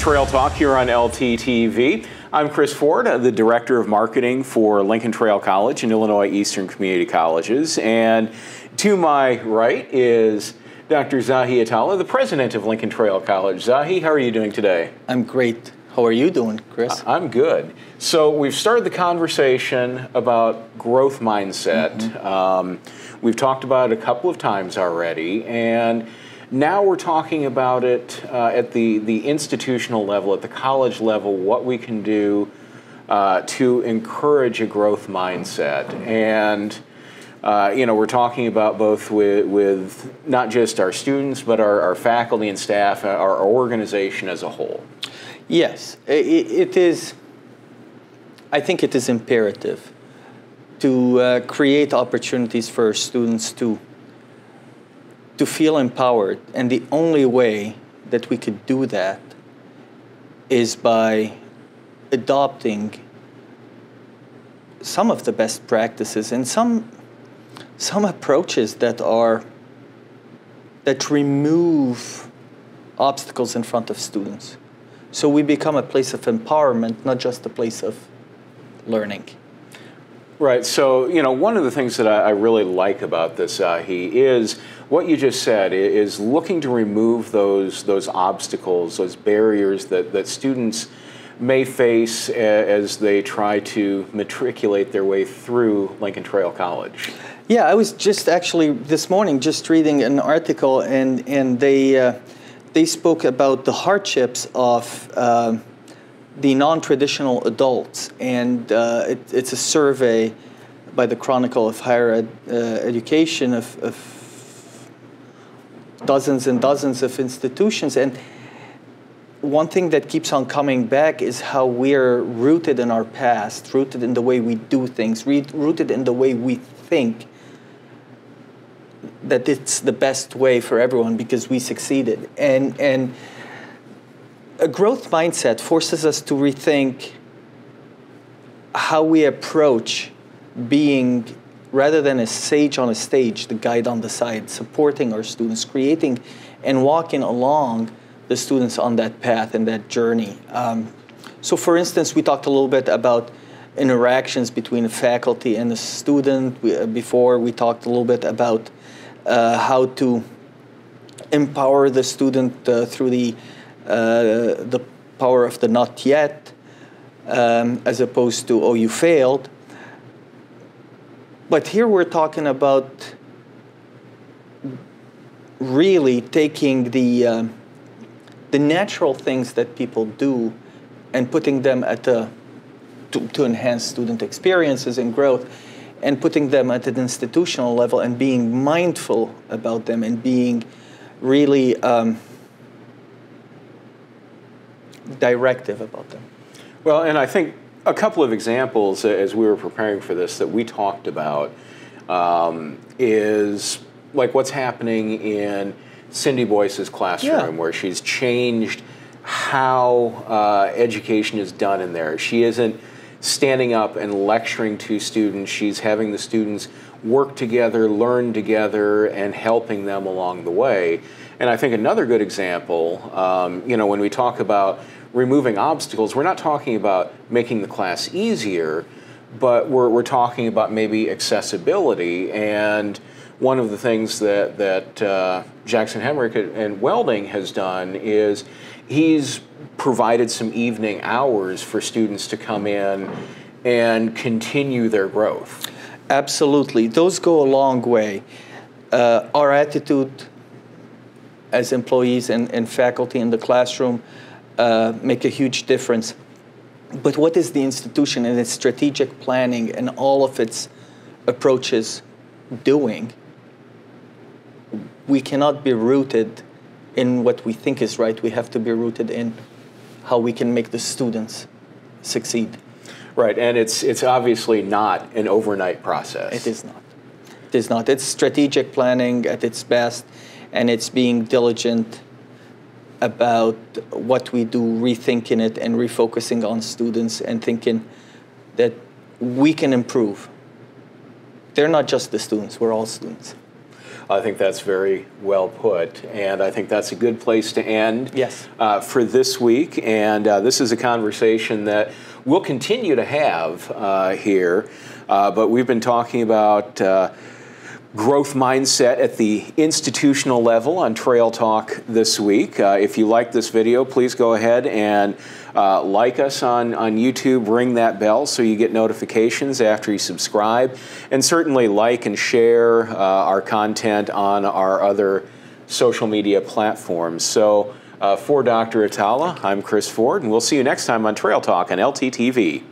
Trail Talk here on LTTV. I'm Chris Forde, the Director of Marketing for Lincoln Trail College and Illinois Eastern Community Colleges. And to my right is Dr. Zahi Atallah, the President of Lincoln Trail College. Zahi, how are you doing today? I'm great. How are you doing, Chris? I'm good. So we've started the conversation about growth mindset. We've talked about it a couple of times already, and now we're talking about it at the institutional level, at the college level, what we can do to encourage a growth mindset. And we're talking about both with not just our students, but our faculty and staff, our organization as a whole. Yes, it is. I think it is imperative to create opportunities for students to feel empowered. And the only way that we could do that is by adopting some of the best practices and some approaches that remove obstacles in front of students. So we become a place of empowerment, not just a place of learning. Right. So, one of the things that I really like about this, Zahi, is what you just said, is looking to remove those obstacles, those barriers that students may face as they try to matriculate their way through Lincoln Trail College. Yeah, I was just actually this morning just reading an article, and they spoke about the hardships of the non-traditional adults, and it's a survey by the Chronicle of Higher Education of dozens and dozens of institutions. And one thing that keeps on coming back is how we're rooted in our past, rooted in the way we do things, rooted in the way we think that it's the best way for everyone because we succeeded. And a growth mindset forces us to rethink how we approach being, rather than a sage on a stage, the guide on the side, supporting our students, creating and walking along the students on that path and that journey. So for instance, we talked a little bit about interactions between a faculty and a student. Before we talked a little bit about how to empower the student through the power of the not yet, as opposed to, oh, you failed. But here we're talking about really taking the natural things that people do and putting them to enhance student experiences and growth, and putting them at an institutional level and being mindful about them and being really directive about them. Well, and I think a couple of examples as we were preparing for this that we talked about is like what's happening in Cindy Boyce's classroom, where she's changed how education is done in there. She isn't standing up and lecturing to students. She's having the students work together, learn together, and helping them along the way. And I think another good example, when we talk about removing obstacles, we're not talking about making the class easier, but we're talking about maybe accessibility. And one of the things that Jackson Hemrick and Welding has done is he's provided some evening hours for students to come in and continue their growth. Absolutely. Those go a long way. Our attitude as employees and faculty in the classroom make a huge difference. But what is the institution and its strategic planning and all of its approaches doing? We cannot be rooted in what we think is right. We have to be rooted in how we can make the students succeed. Right, and it's obviously not an overnight process. It is not. It is not. It's strategic planning at its best, and it's being diligent about what we do, rethinking it and refocusing on students and thinking that we can improve. They're not just the students, we're all students. I think that's very well put, and I think that's a good place to end for this week. And this is a conversation that we'll continue to have here, but we've been talking about growth mindset at the institutional level on Trail Talk this week. If you like this video, please go ahead and like us on YouTube, ring that bell so you get notifications after you subscribe, and certainly like and share our content on our other social media platforms. So for Dr. Atallah, I'm Chris Forde, and we'll see you next time on Trail Talk on LTTV.